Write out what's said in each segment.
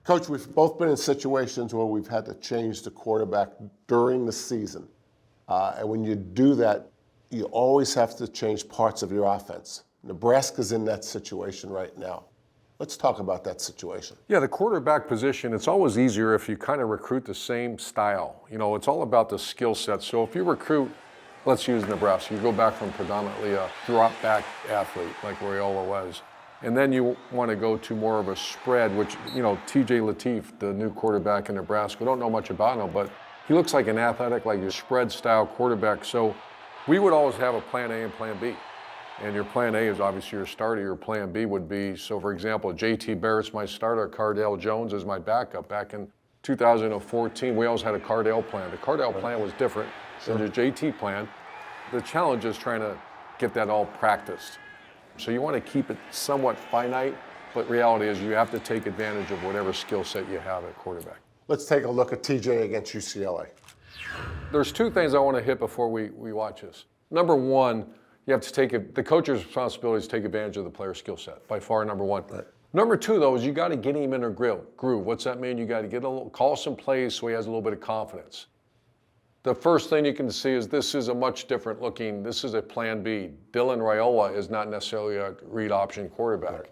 Coach, we've both been in situations where we've had to change the quarterback during the season. And when you do that, you always have to change parts of your offense. Nebraska's in that situation right now. Let's talk about that situation. Yeah, the quarterback position, it's always easier if you kind of recruit the same style. You know, it's all about the skill set. So if you recruit, let's use Nebraska, you go back from predominantly a drop-back athlete like Raiola was, and then you want to go to more of a spread, which, you know, TJ Lateef, the new quarterback in Nebraska, we don't know much about him, but he looks like an athletic, like a spread-style quarterback. So we would always have a plan A and plan B. And your plan A is obviously your starter. Your plan B would be, so for example, JT Barrett's my starter, Cardale Jones is my backup. Back in 2014, we always had a Cardale plan. The Cardale plan was different than the JT plan. The challenge is trying to get that all practiced. So you want to keep it somewhat finite, but reality is you have to take advantage of whatever skill set you have at quarterback. Let's take a look at TJ against UCLA. There's two things I want to hit before we watch this. Number one, you have to take the coach's responsibility is to take advantage of the player's skill set, by far number one. Right. Number two, though, is you got to get him in a groove. What's that mean? You got to get call some plays so he has a little bit of confidence. The first thing you can see is this is a much different looking, this is a plan B. Dylan Raiola is not necessarily a read option quarterback. Right.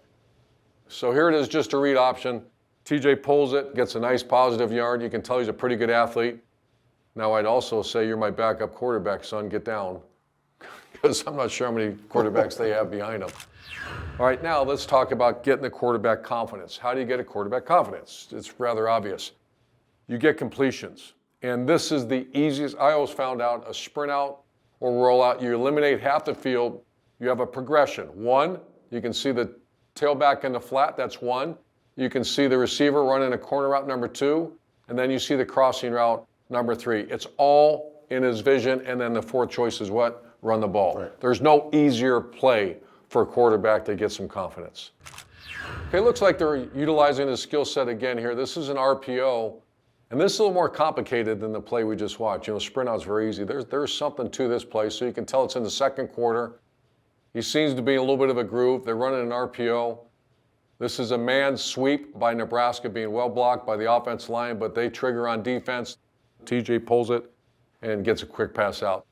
So here it is, just a read option. TJ pulls it, gets a nice positive yard. You can tell he's a pretty good athlete. Now I'd also say you're my backup quarterback, son, get down. Because I'm not sure how many quarterbacks they have behind them. All right, now let's talk about getting the quarterback confidence. How do you get a quarterback confidence? It's rather obvious. You get completions. And this is the easiest. I always found out a sprint out or roll out, you eliminate half the field. You have a progression. One, you can see the tailback in the flat, that's one. You can see the receiver running a corner route, number two. And then you see the crossing route, number three. It's all in his vision. And then the fourth choice is what? Run the ball. Right. There's no easier play for a quarterback to get some confidence. Okay, looks like they're utilizing his skill set again here. This is an RPO, and this is a little more complicated than the play we just watched. You know, sprint out's very easy. There's something to this play, so you can tell it's in the second quarter. He seems to be in a little bit of a groove. They're running an RPO. This is a man sweep by Nebraska being well blocked by the offense line, but they trigger on defense. TJ pulls it and gets a quick pass out.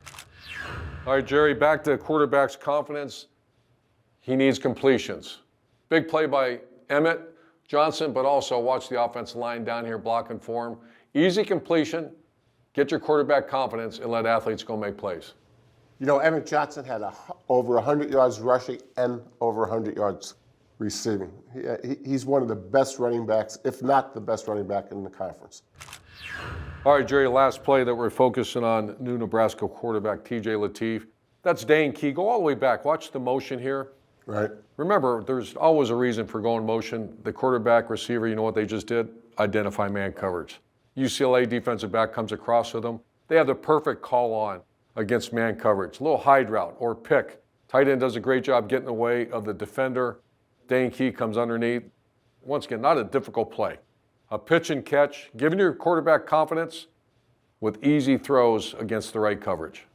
All right, Gerry, back to quarterback's confidence. He needs completions. Big play by Emmett Johnson, but also watch the offensive line down here blocking for him. Easy completion, get your quarterback confidence, and let athletes go make plays. You know, Emmett Johnson had over 100 yards rushing and over 100 yards receiving. He's one of the best running backs, if not the best running back in the conference. All right, Gerry, last play that we're focusing on, new Nebraska quarterback TJ Lateef. That's Dane Key. Go all the way back. Watch the motion here. Right. Remember, there's always a reason for going motion. The quarterback, receiver, you know what they just did? Identify man coverage. UCLA defensive back comes across with them. They have the perfect call on against man coverage. A little hide route or pick. Tight end does a great job getting in the way of the defender. Dane Key comes underneath. Once again, not a difficult play. A pitch and catch, giving your quarterback confidence with easy throws against the right coverage.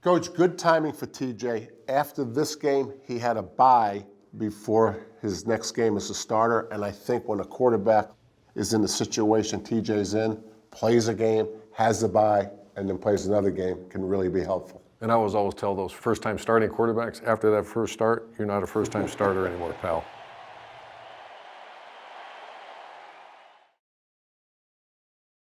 Coach, good timing for TJ. After this game, he had a bye before his next game as a starter, and I think when a quarterback is in the situation TJ's in, plays a game, has a bye, and then plays another game, can really be helpful. And I always tell those first-time starting quarterbacks, after that first start, you're not a first-time starter anymore, pal.